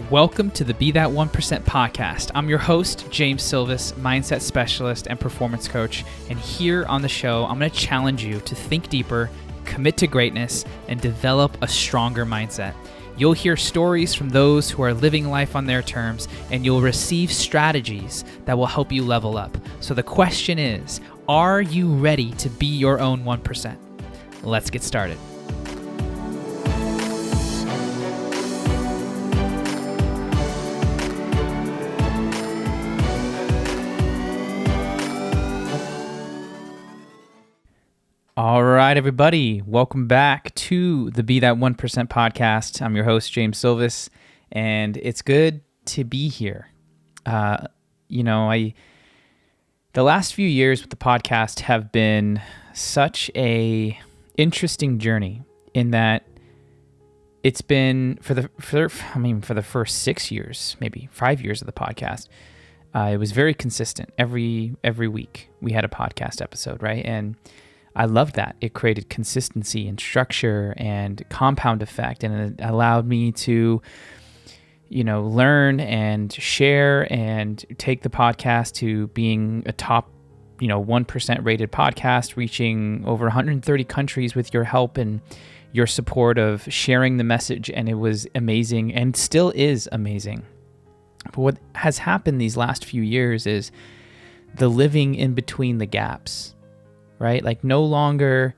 Welcome to the Be That 1% podcast. I'm your host, James Silvis, mindset specialist and performance coach. And here on the show, I'm going to challenge you to think deeper, commit to greatness, and develop a stronger mindset. You'll hear stories from those who are living life on their terms, and you'll receive strategies that will help you level up. So the question is, are you ready to be your own 1%? Let's get started. All right, everybody. Welcome back to the Be That 1% podcast. I'm your host, James Silvis, and it's good to be here. The last few years with the podcast have been such a interesting journey in that it's been for the first 6 years, maybe 5 years of the podcast. It was very consistent. Every week we had a podcast episode, right? And I loved that. It created consistency and structure and compound effect, and it allowed me to, learn and share and take the podcast to being a top, 1% rated podcast, reaching over 130 countries with your help and your support of sharing the message. And it was amazing and still is amazing. But what has happened these last few years is the living in between the gaps. Right? Like no longer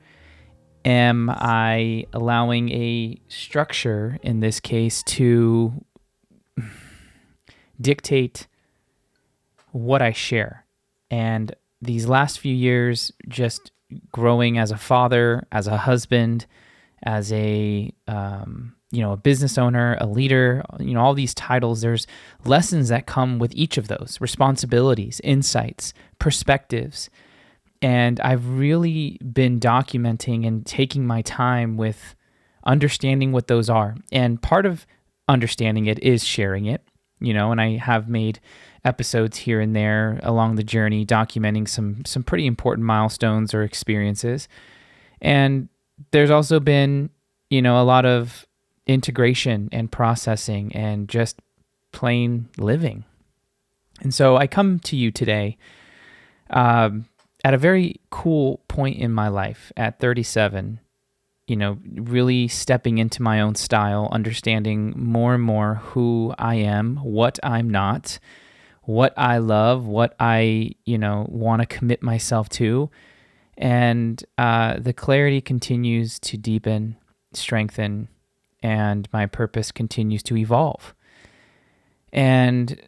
am I allowing a structure, in this case, to dictate what I share. And these last few years, just growing as a father, as a husband, as a business owner, a leader, all these titles, there's lessons that come with each of those, responsibilities, insights, perspectives. And I've really been documenting and taking my time with understanding what those are. And part of understanding it is sharing it, and I have made episodes here and there along the journey documenting some pretty important milestones or experiences. And there's also been, a lot of integration and processing and just plain living. And so I come to you today at a very cool point in my life at 37, really stepping into my own style, understanding more and more who I am, what I'm not, what I love, what I, want to commit myself to. And the clarity continues to deepen, strengthen, and my purpose continues to evolve. And,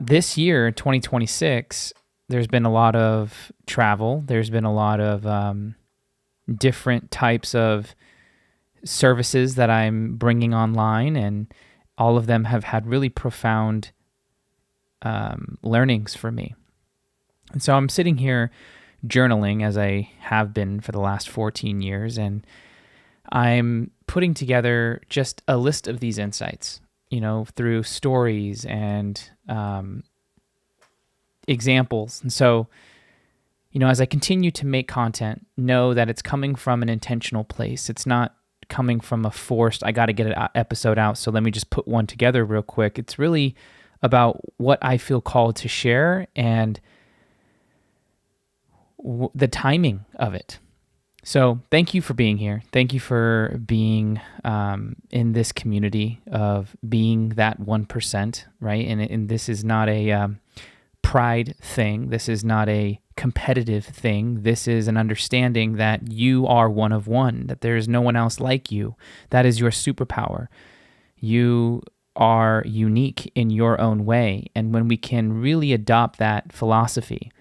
this year, 2026, there's been a lot of travel. There's been a lot of different types of services that I'm bringing online, and all of them have had really profound learnings for me. And so I'm sitting here journaling, as I have been for the last 14 years, and I'm putting together just a list of these insights, through stories and examples. And so, as I continue to make content, know that it's coming from an intentional place. It's not coming from a forced, I got to get an episode out, so let me just put one together real quick. It's really about what I feel called to share and the timing of it. So thank you for being here. Thank you for being in this community of being that 1%, right? And this is not a pride thing. This is not a competitive thing. This is an understanding that you are one of one, that there is no one else like you. That is your superpower. You are unique in your own way. And when we can really adopt that philosophy,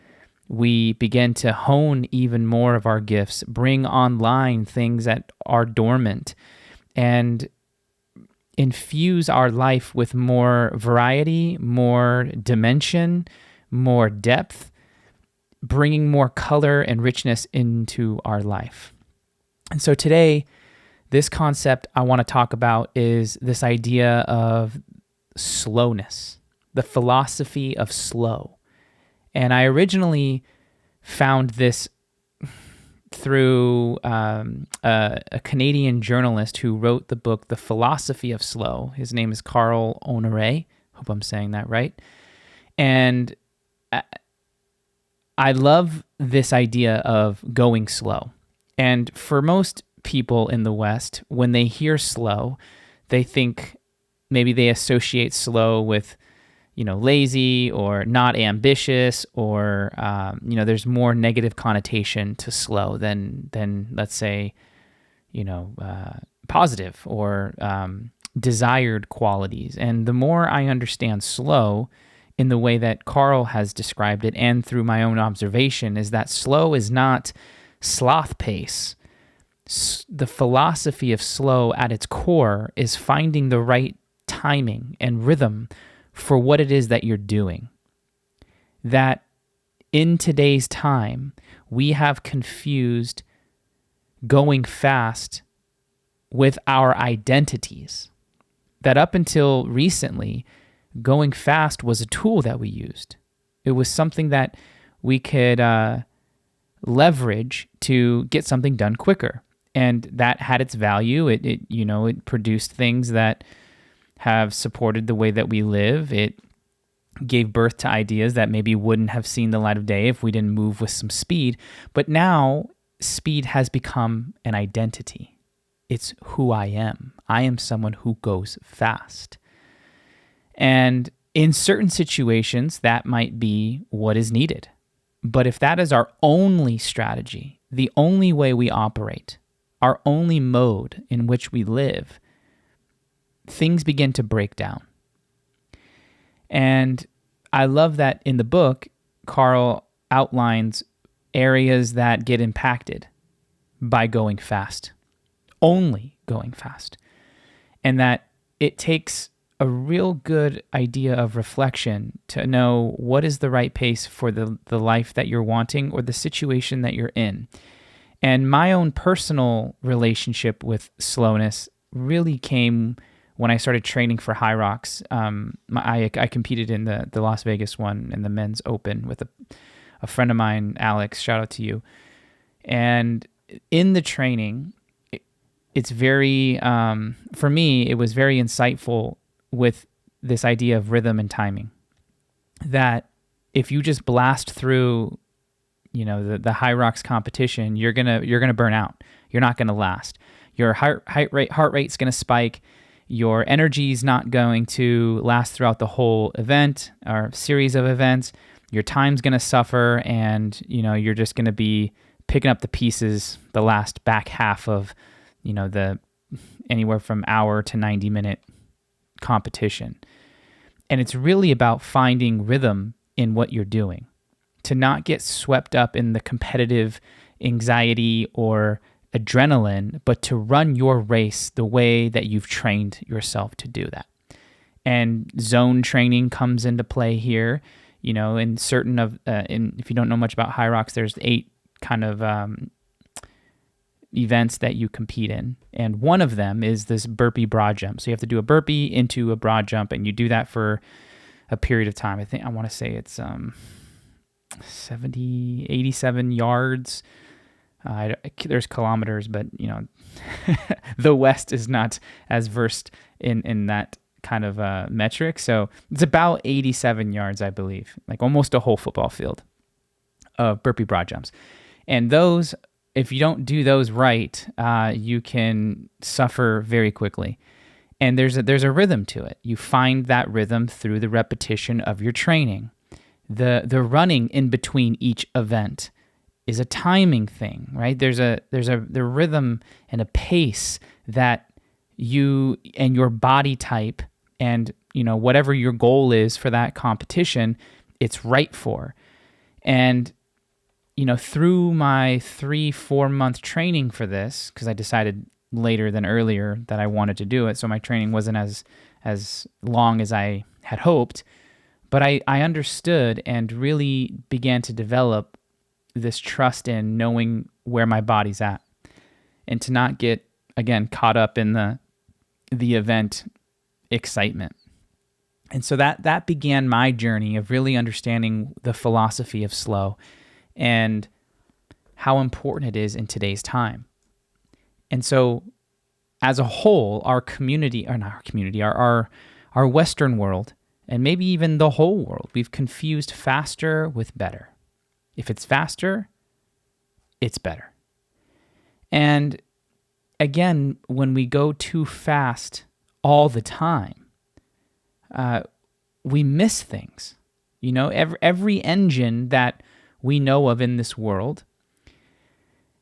we begin to hone even more of our gifts, bring online things that are dormant, and infuse our life with more variety, more dimension, more depth, bringing more color and richness into our life. And so today, this concept I want to talk about is this idea of slowness, the philosophy of slow. And I originally found this through a Canadian journalist who wrote the book The Philosophy of Slow. His name is Carl Honore. Hope I'm saying that right. And I love this idea of going slow. And for most people in the West, when they hear slow, they think maybe they associate slow with, lazy or not ambitious, or, there's more negative connotation to slow than let's say, positive or desired qualities. And the more I understand slow in the way that Carl has described it, and through my own observation, is that slow is not sloth pace. The philosophy of slow at its core is finding the right timing and rhythm for what it is that you're doing. That in today's time, we have confused going fast with our identities. That up until recently, going fast was a tool that we used. It was something that we could leverage to get something done quicker. And that had its value. It produced things that have supported the way that we live. It gave birth to ideas that maybe wouldn't have seen the light of day if we didn't move with some speed. But now speed has become an identity. It's who I am. I am someone who goes fast. And in certain situations, that might be what is needed. But if that is our only strategy, the only way we operate, our only mode in which we live, things begin to break down. And I love that in the book, Carl outlines areas that get impacted by going fast, only going fast. And that it takes a real good idea of reflection to know what is the right pace for the life that you're wanting or the situation that you're in. And my own personal relationship with slowness really came when I started training for High Rocks. I competed in the Las Vegas one in the men's open with a friend of mine, Alex, shout out to you. And in the training, it's very, for me, it was very insightful with this idea of rhythm and timing. That if you just blast through, the High Rocks competition, you're gonna burn out. You're not gonna last. Your heart rate's gonna spike. Your energy is not going to last throughout the whole event or series of events. Your time's gonna suffer, and you're just gonna be picking up the pieces the last back half of, the anywhere from hour to 90-minute competition. And it's really about finding rhythm in what you're doing, to not get swept up in the competitive anxiety or adrenaline, but to run your race the way that you've trained yourself to do that. And zone training comes into play here. In certain of, if you don't know much about High Rocks, there's 8 kind of events that you compete in. And one of them is this burpee broad jump. So you have to do a burpee into a broad jump, and you do that for a period of time. I want to say it's 87 yards. There's kilometers, but the West is not as versed in that kind of metric. So it's about 87 yards, I believe, like almost a whole football field of burpee broad jumps. And those, if you don't do those right, you can suffer very quickly. And there's a rhythm to it. You find that rhythm through the repetition of your training. The running in between each event is a timing thing, right? There's a rhythm and a pace that you and your body type and whatever your goal is for that competition, it's right for. And through my 3-4 month training for this, because I decided later than earlier that I wanted to do it, so my training wasn't as long as I had hoped, but I understood and really began to develop this trust in knowing where my body's at, and to not get, again, caught up in the event excitement. And so that began my journey of really understanding the philosophy of slow and how important it is in today's time. And so as a whole, our community, or not our community, our Western world, and maybe even the whole world, we've confused faster with better. If it's faster, it's better. And again, when we go too fast all the time, we miss things. You know, every engine that we know of in this world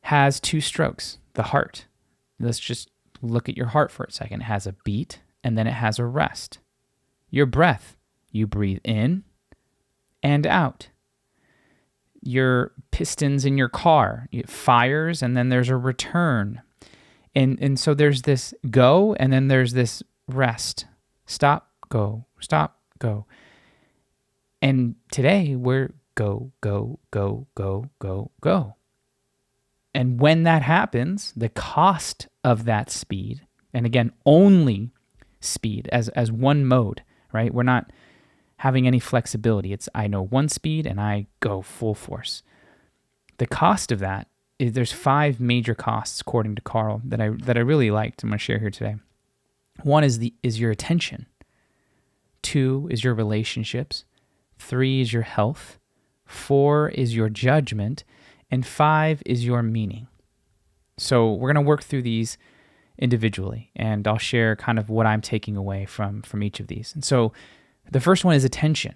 has two strokes. The heart. Let's just look at your heart for a second. It has a beat, and then it has a rest. Your breath, you breathe in and out. Your pistons in your car, it fires, and then there's a return. And so there's this go, and then there's this rest. Stop, go, stop, go. And today we're go, go, go, go, go, go. And when that happens, the cost of that speed, and again, only speed as one mode, right? We're not having any flexibility. It's I know one speed and I go full force. The cost of that is there's 5 major costs according to Carl that I really liked. I'm going to share here today. 1 is your attention. 2 is your relationships. 3 is your health. 4 is your judgment. And 5 is your meaning. So we're going to work through these individually, and I'll share kind of what I'm taking away from each of these. And so the first one is attention,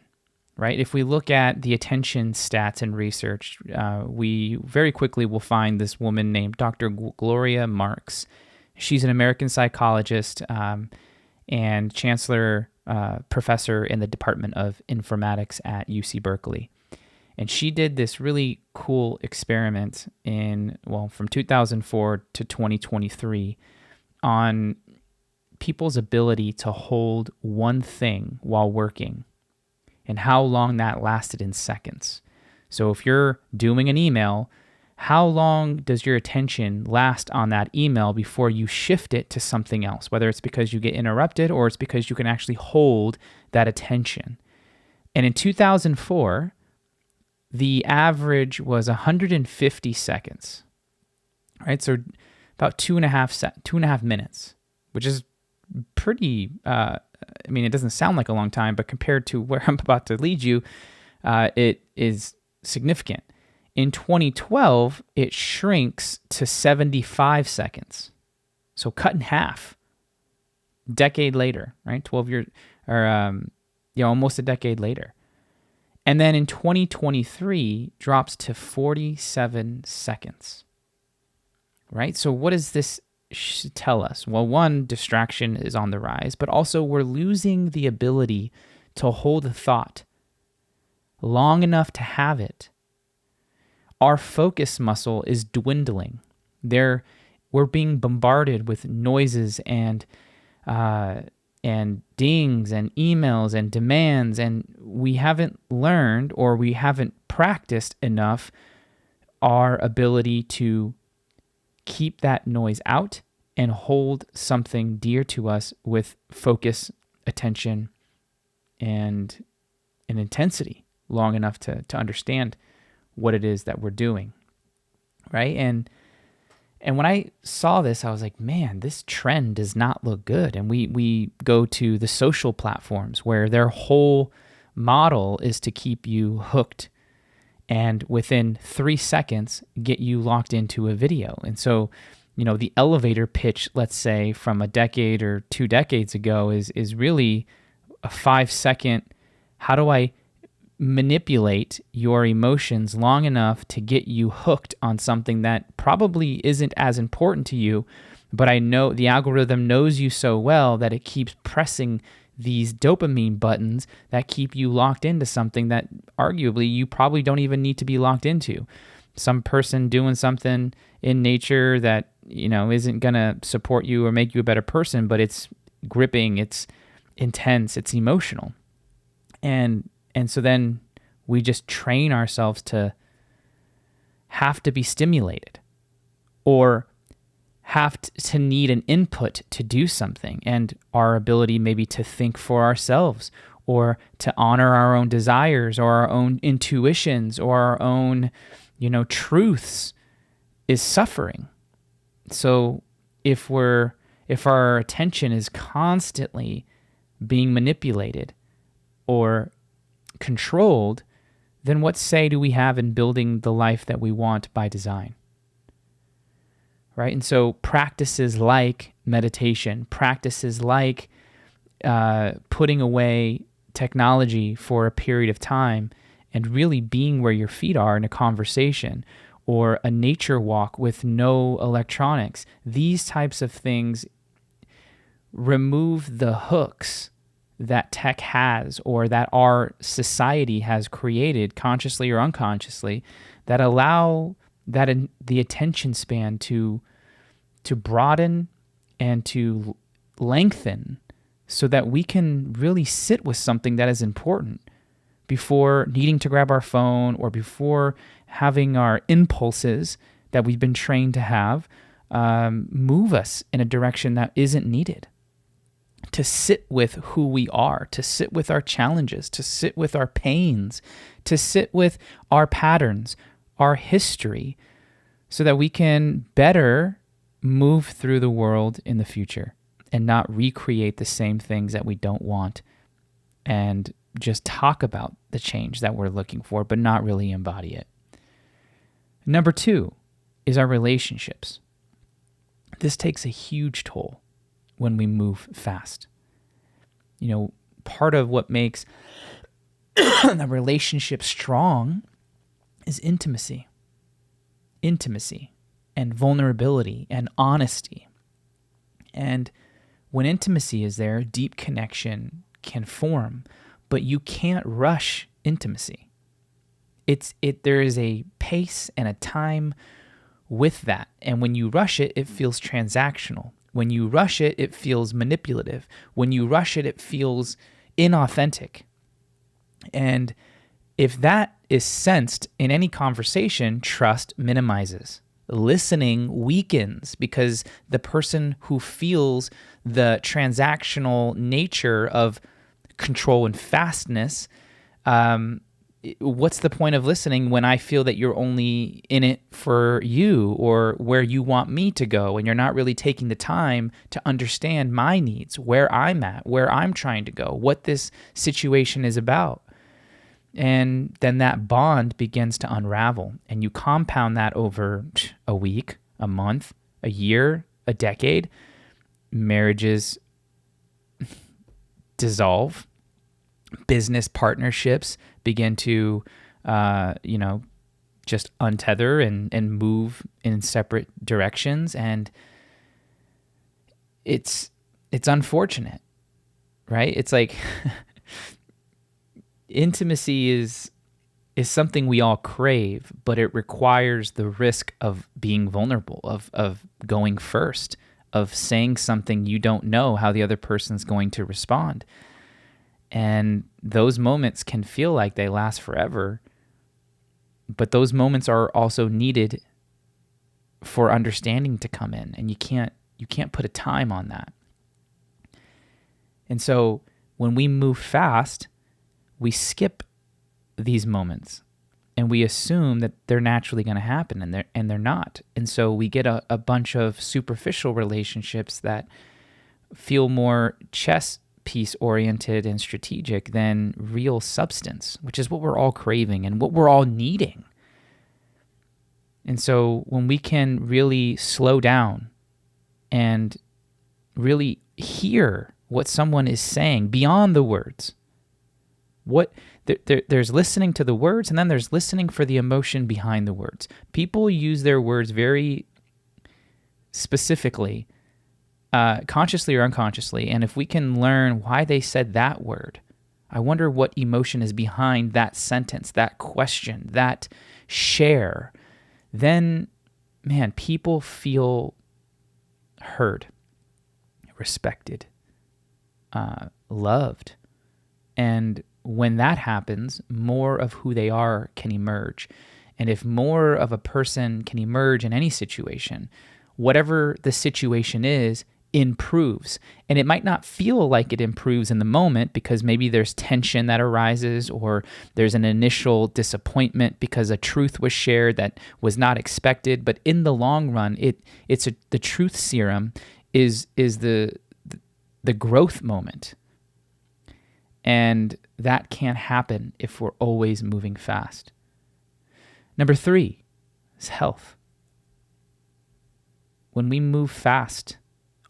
right? If we look at the attention stats and research, we very quickly will find this woman named Dr. Gloria Marks. She's an American psychologist and chancellor professor in the Department of Informatics at UC Berkeley. And she did this really cool experiment from 2004 to 2023 on people's ability to hold one thing while working and how long that lasted in seconds. So if you're doing an email, how long does your attention last on that email before you shift it to something else, whether it's because you get interrupted or it's because you can actually hold that attention. And in 2004, the average was 150 seconds, right? So about 2.5 minutes, which is pretty, it doesn't sound like a long time, but compared to where I'm about to lead you, it is significant. In 2012, it shrinks to 75 seconds. So cut in half. Decade later, right? 12 years, or almost a decade later. And then in 2023, drops to 47 seconds, right? So what does this tell us? Well, 1, distraction is on the rise, but also we're losing the ability to hold a thought long enough to have it. Our focus muscle is dwindling. We're being bombarded with noises and dings and emails and demands, and we haven't learned or we haven't practiced enough our ability to keep that noise out and hold something dear to us with focus, attention, and an intensity long enough to understand what it is that we're doing, right? And when I saw this, I was like, man, this trend does not look good. And we go to the social platforms where their whole model is to keep you hooked and within 3 seconds get you locked into a video. And so, the elevator pitch, let's say from a decade or 2 decades ago is really a 5-second, how do I manipulate your emotions long enough to get you hooked on something that probably isn't as important to you, but I know the algorithm knows you so well that it keeps pressing these dopamine buttons that keep you locked into something that arguably you probably don't even need to be locked into. Some person doing something in nature that, isn't going to support you or make you a better person, but it's gripping, it's intense, it's emotional. And so then we just train ourselves to have to be stimulated or have to need an input to do something, and our ability maybe to think for ourselves or to honor our own desires or our own intuitions or our own, truths is suffering. So if our attention is constantly being manipulated or controlled, then what say do we have in building the life that we want by design? Right? And so practices like meditation, practices like putting away technology for a period of time and really being where your feet are in a conversation, or a nature walk with no electronics, these types of things remove the hooks that tech has, or that our society has created, consciously or unconsciously, that allow the attention span to broaden and to lengthen, so that we can really sit with something that is important before needing to grab our phone, or before having our impulses that we've been trained to have move us in a direction that isn't needed. To sit with who we are, to sit with our challenges, to sit with our pains, to sit with our patterns, our history, so that we can better move through the world in the future and not recreate the same things that we don't want, and just talk about the change that we're looking for, but not really embody it. Number 2 is our relationships. This takes a huge toll when we move fast. Part of what makes a relationship strong is intimacy and vulnerability and honesty. And when intimacy is there, deep connection can form, but you can't rush intimacy. There is a pace and a time with that. And when you rush it, it feels transactional. When you rush it, it feels manipulative. When you rush it, it feels inauthentic. And if that is sensed in any conversation, trust minimizes. Listening weakens, because the person who feels the transactional nature of control and fastness, what's the point of listening when I feel that you're only in it for you, or where you want me to go, and you're not really taking the time to understand my needs, where I'm at, where I'm trying to go, what this situation is about. And then that bond begins to unravel, and you compound that over a week, a month, a year, a decade. Marriages dissolve. Business partnerships begin to, just untether and move in separate directions. And it's unfortunate, right? It's like intimacy is something we all crave, but it requires the risk of being vulnerable, of going first, of saying something you don't know how the other person's going to respond. And those moments can feel like they last forever, but those moments are also needed for understanding to come in, and you can't put a time on that. And so when we move fast, we skip these moments and we assume that they're naturally going to happen, and they're not. And so we get a bunch of superficial relationships that feel more chess piece oriented and strategic than real substance, which is what we're all craving and what we're all needing. And so when we can really slow down and really hear what someone is saying beyond the words, there's listening to the words, and then there's listening for the emotion behind the words. People use their words very specifically, consciously or unconsciously, and if we can learn why they said that word, I wonder what emotion is behind that sentence, that question, that share, then, man, people feel heard, respected, loved. And when that happens, more of who they are can emerge. And if more of a person can emerge in any situation, whatever the situation is, improves. And it might not feel like it improves in the moment because maybe there's tension that arises, or there's an initial disappointment because a truth was shared that was not expected. But in the long run, the truth serum is the growth moment. And that can't happen if we're always moving fast. Number 3 is health. When we move fast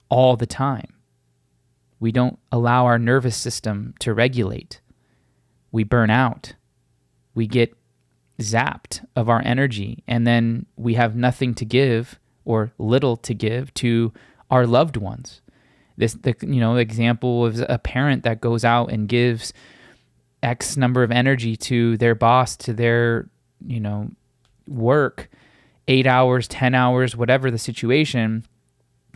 all the time, we don't allow our nervous system to regulate. We burn out. We get zapped of our energy, and then we have nothing to give or little to give to our loved ones. The example of a parent that goes out and gives X number of energy to their boss, to their, work, 8 hours, 10 hours, whatever the situation,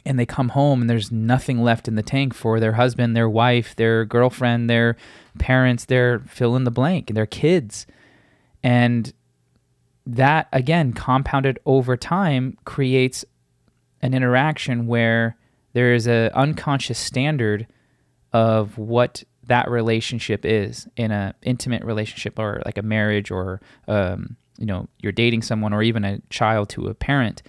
and they come home and there's nothing left in the tank for their husband, their wife, their girlfriend, their parents, their fill in the blank, and their kids. And that, again, compounded over time, creates an interaction where there is an unconscious standard of what that relationship is in an intimate relationship, or like a marriage, or you're dating someone, or even a child to a parent,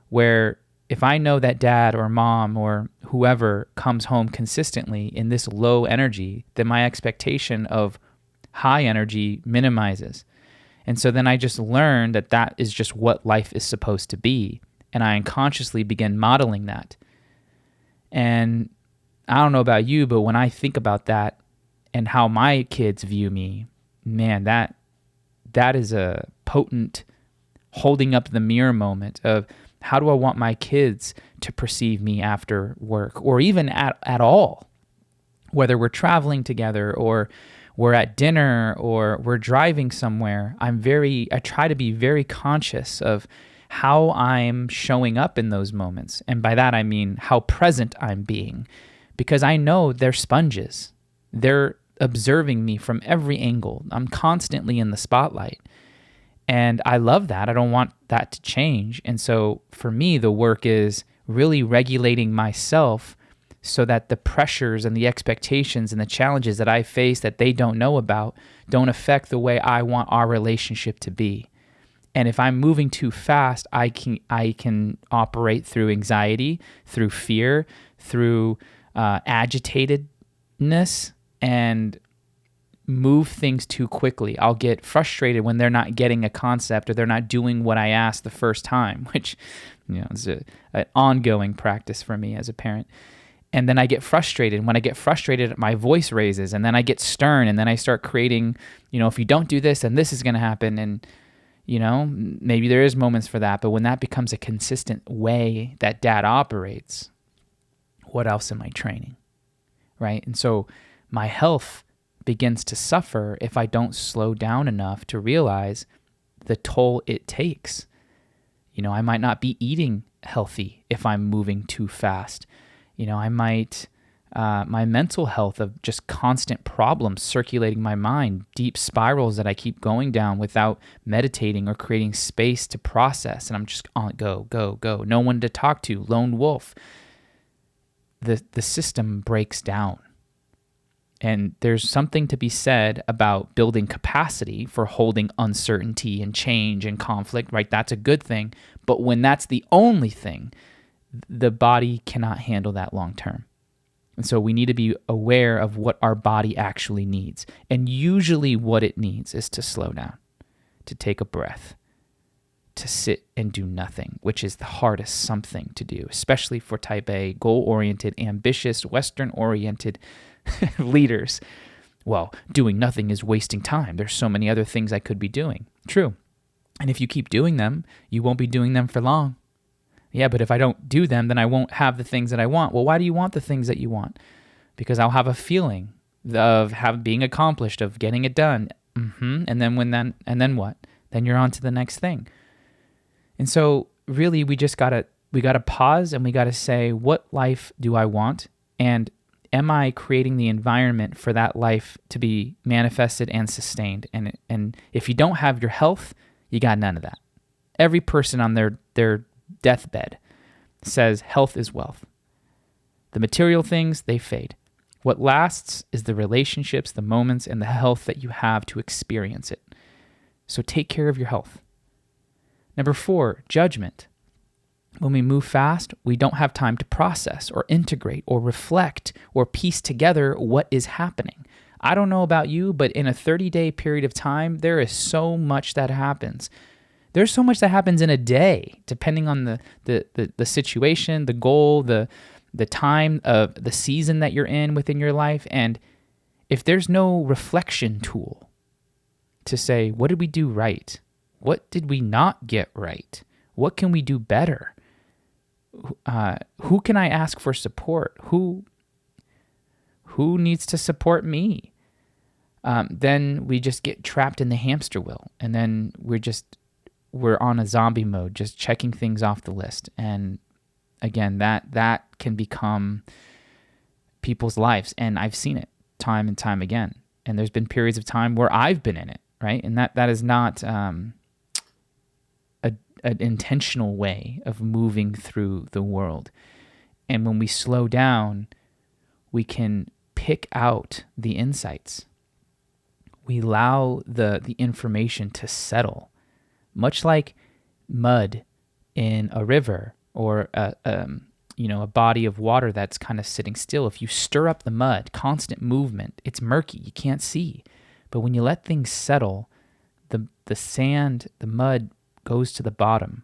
where if I know that dad or mom or whoever comes home consistently in this low energy, then my expectation of high energy minimizes. And so then I just learn that that is just what life is supposed to be. And I unconsciously begin modeling that. And I don't know about you, but when I think about that and how my kids view me, man, that is a potent holding up the mirror moment of how do I want my kids to perceive me after work, or even at all, whether we're traveling together or we're at dinner or we're driving somewhere. I try to be very conscious of how I'm showing up in those moments. And by that, I mean how present I'm being, because I know they're sponges. They're observing me from every angle. I'm constantly in the spotlight. And I love that. I don't want that to change. And so for me, the work is really regulating myself so that the pressures and the expectations and the challenges that I face that they don't know about don't affect the way I want our relationship to be. And if I'm moving too fast, I can operate through anxiety, through fear, through agitatedness, and move things too quickly. I'll get frustrated when they're not getting a concept or they're not doing what I asked the first time, which is an ongoing practice for me as a parent. And then I get frustrated. When I get frustrated, my voice raises, and then I get stern, and then I start creating, if you don't do this, then this is going to happen. And maybe there is moments for that, but when that becomes a consistent way that dad operates, what else am I training, right? And so my health begins to suffer if I don't slow down enough to realize the toll it takes. I might not be eating healthy if I'm moving too fast. I might, my mental health of just constant problems circulating my mind, deep spirals that I keep going down without meditating or creating space to process. And I'm just on go, go, go. No one to talk to, lone wolf. The system breaks down. And there's something to be said about building capacity for holding uncertainty and change and conflict, right? That's a good thing. But when that's the only thing, the body cannot handle that long term. And so we need to be aware of what our body actually needs. And usually what it needs is to slow down, to take a breath, to sit and do nothing, which is the hardest something to do, especially for type A, goal-oriented, ambitious, Western-oriented leaders. Well, doing nothing is wasting time. There's so many other things I could be doing. True. And if you keep doing them, you won't be doing them for long. Yeah, but if I don't do them, then I won't have the things that I want. Well, why do you want the things that you want? Because I'll have a feeling of being accomplished, of getting it done. And then what? Then you're on to the next thing. And so really we gotta pause, and we gotta say, what life do I want? And am I creating the environment for that life to be manifested and sustained? And if you don't have your health, you got none of that. Every person on their deathbed says health is wealth. The material things, they fade. What lasts is the relationships, the moments, and the health that you have to experience it. So take care of your health. Number 4, judgment. When we move fast, we don't have time to process or integrate or reflect or piece together what is happening. I don't know about you, but in a 30-day period of time, there is so much that happens. There's so much that happens in a day, depending on the situation, the goal, the time of the season that you're in within your life. And if there's no reflection tool to say, what did we do right? What did we not get right? What can we do better? Who can I ask for support? Who needs to support me? Then we just get trapped in the hamster wheel, and then we're on a zombie mode, just checking things off the list. And again, that can become people's lives, and I've seen it time and time again. And there's been periods of time where I've been in it, right? And that is not an intentional way of moving through the world. And when we slow down, we can pick out the insights. We allow the information to settle, much like mud in a river or a body of water that's kind of sitting still. If you stir up the mud, constant movement, it's murky. You can't see. But when you let things settle, the sand, the mud goes to the bottom,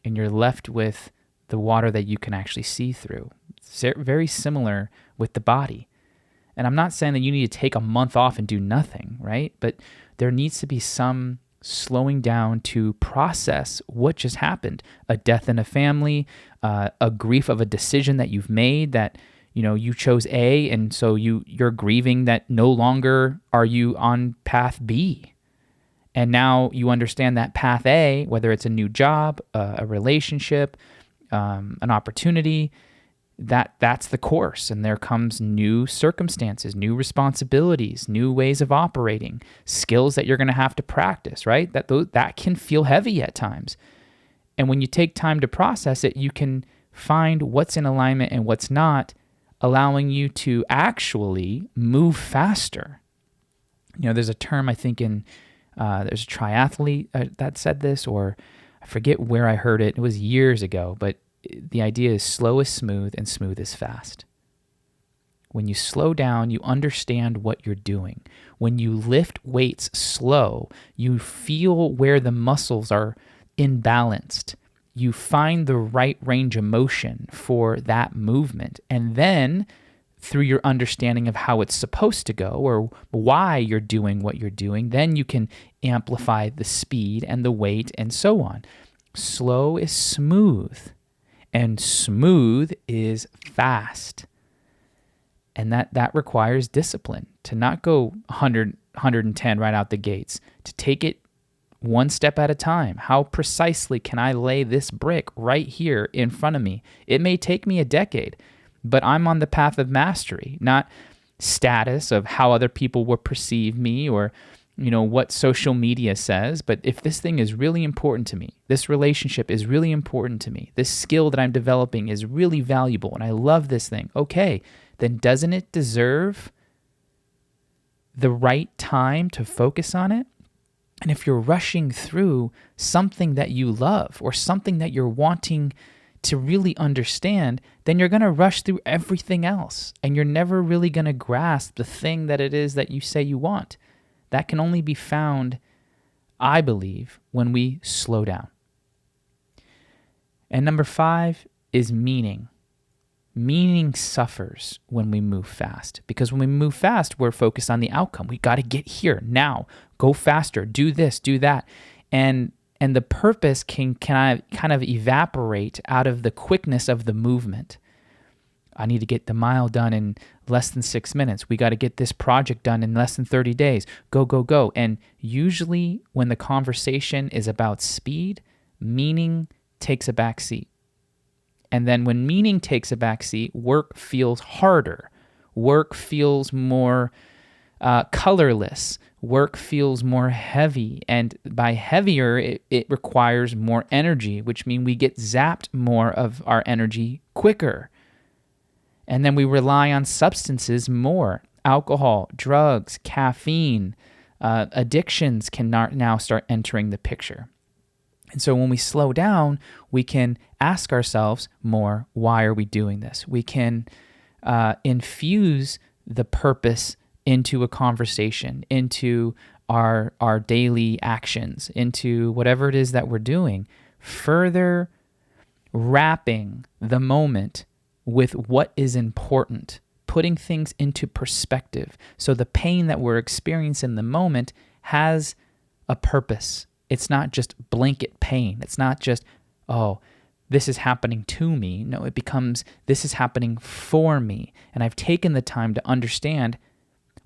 and you're left with the water that you can actually see through. It's very similar with the body. And I'm not saying that you need to take a month off and do nothing, right? But there needs to be some slowing down to process what just happened. A death in a family, a grief of a decision that you've made that, you chose A, and so you're grieving that no longer are you on path B. And now you understand that path A, whether it's a new job, a relationship, an opportunity, that's the course. And there comes new circumstances, new responsibilities, new ways of operating, skills that you're going to have to practice, right? That can feel heavy at times. And when you take time to process it, you can find what's in alignment and what's not, allowing you to actually move faster. There's a term, I think, there's a triathlete that said this, or I forget where I heard it. It was years ago, but the idea is slow is smooth and smooth is fast. When you slow down, you understand what you're doing. When you lift weights slow, you feel where the muscles are imbalanced. You find the right range of motion for that movement. And then through your understanding of how it's supposed to go or why you're doing what you're doing, then you can amplify the speed and the weight and so on. Slow is smooth, and smooth is fast. And that requires discipline, to not go 100, 110 right out the gates, to take it one step at a time. How precisely can I lay this brick right here in front of me? It may take me a decade, but I'm on the path of mastery, not status of how other people will perceive me or, what social media says. But if this thing is really important to me, this relationship is really important to me, this skill that I'm developing is really valuable, and I love this thing, okay, then doesn't it deserve the right time to focus on it? And if you're rushing through something that you love or something that you're wanting to really understand, then you're going to rush through everything else, and you're never really going to grasp the thing that it is that you say you want. That can only be found, I believe, when we slow down. And number 5 is meaning. Meaning suffers when we move fast, because when we move fast, we're focused on the outcome. We got to get here now, go faster, do this, do that. And the purpose can kind of evaporate out of the quickness of the movement. I need to get the mile done in less than 6 minutes. We got to get this project done in less than 30 days. Go, go, go. And usually when the conversation is about speed, meaning takes a back seat. And then when meaning takes a back seat, work feels harder. Work feels more colorless. Work feels more heavy. And by heavier, it requires more energy, which means we get zapped more of our energy quicker. And then we rely on substances more. Alcohol, drugs, caffeine, addictions can now start entering the picture. And so when we slow down, we can ask ourselves more, why are we doing this? We can infuse the purpose into a conversation, into our daily actions, into whatever it is that we're doing, further wrapping the moment with what is important, putting things into perspective. So the pain that we're experiencing in the moment has a purpose. It's not just blanket pain. It's not just, oh, this is happening to me. No, it becomes, this is happening for me. And I've taken the time to understand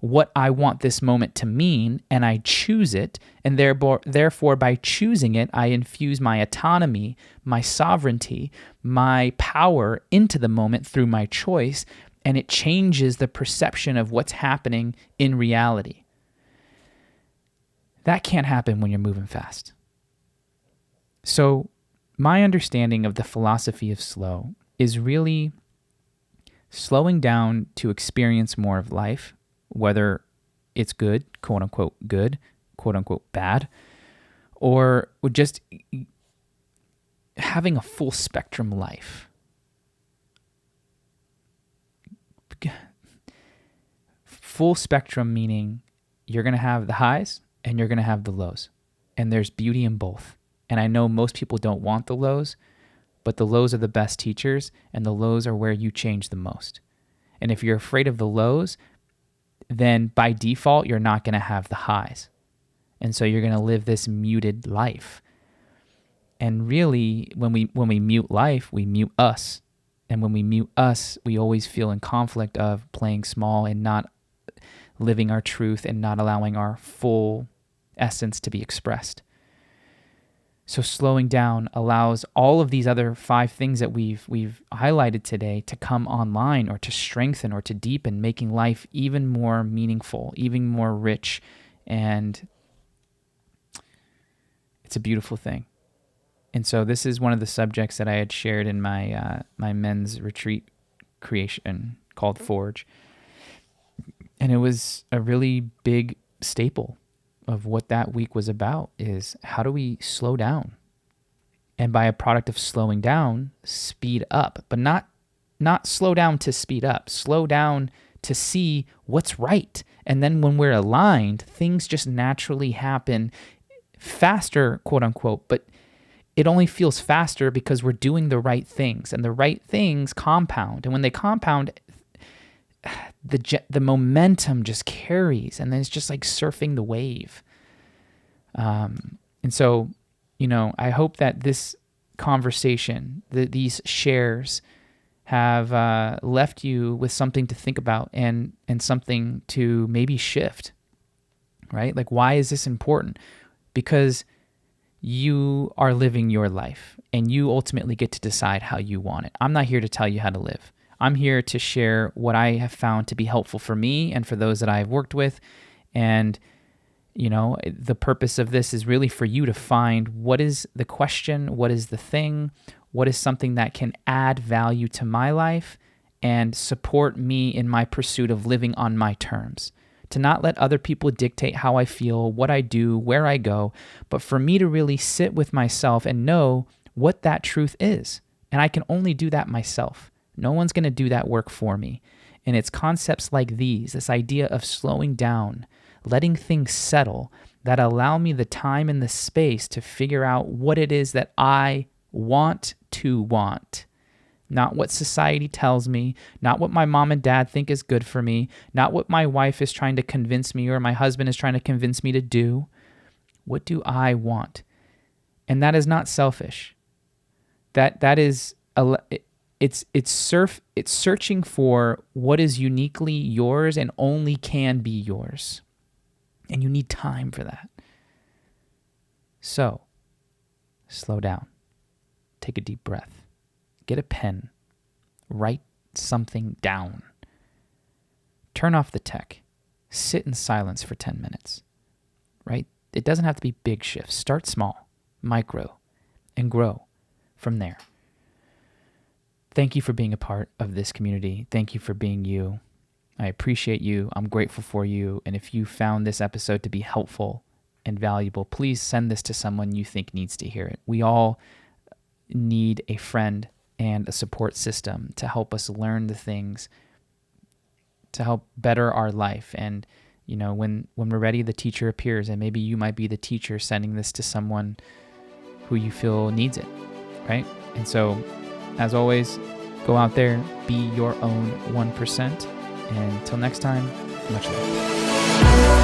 what I want this moment to mean, and I choose it. And therefore, by choosing it, I infuse my autonomy, my sovereignty, my power into the moment through my choice, and it changes the perception of what's happening in reality. That can't happen when you're moving fast. So my understanding of the philosophy of slow is really slowing down to experience more of life, whether it's good, quote unquote bad, or just having a full spectrum life. Full spectrum meaning you're going to have the highs and you're going to have the lows. And there's beauty in both. And I know most people don't want the lows, but the lows are the best teachers, and the lows are where you change the most. And if you're afraid of the lows, then by default, you're not going to have the highs. And so you're going to live this muted life. And really, when we mute life, we mute us. And when we mute us, we always feel in conflict of playing small and not living our truth and not allowing our full essence to be expressed. So slowing down allows all of these other 5 things that we've highlighted today to come online, or to strengthen, or to deepen, making life even more meaningful, even more rich, and it's a beautiful thing. And so this is one of the subjects that I had shared in my my men's retreat creation called Forge, and it was a really big staple of what that week was about, is how do we slow down? And by a product of slowing down, speed up, but not slow down to speed up, slow down to see what's right. And then when we're aligned, things just naturally happen faster, quote unquote, but it only feels faster because we're doing the right things, and the right things compound. And when they compound, the momentum just carries, and then it's just like surfing the wave. And so, I hope that this conversation, these shares, have left you with something to think about and something to maybe shift, right? Like, why is this important? Because you are living your life, and you ultimately get to decide how you want it. I'm not here to tell you how to live. I'm here to share what I have found to be helpful for me and for those that I've worked with. And, the purpose of this is really for you to find what is the question, what is the thing, what is something that can add value to my life and support me in my pursuit of living on my terms. To not let other people dictate how I feel, what I do, where I go, but for me to really sit with myself and know what that truth is. And I can only do that myself. No one's going to do that work for me. And it's concepts like these, this idea of slowing down, letting things settle, that allow me the time and the space to figure out what it is that I want to want. Not what society tells me, not what my mom and dad think is good for me, not what my wife is trying to convince me or my husband is trying to convince me to do. What do I want? And that is not selfish. That is it's searching for what is uniquely yours and only can be yours. And you need time for that. So, slow down. Take a deep breath. Get a pen. Write something down. Turn off the tech. Sit in silence for 10 minutes. Right? It doesn't have to be big shifts. Start small, micro, and grow from there. Thank you for being a part of this community. Thank you for being you. I appreciate you. I'm grateful for you. And if you found this episode to be helpful and valuable, please send this to someone you think needs to hear it. We all need a friend and a support system to help us learn the things to help better our life. And when we're ready, the teacher appears, and maybe you might be the teacher sending this to someone who you feel needs it, right? And so, as always, go out there, be your own 1%. And until next time, much love.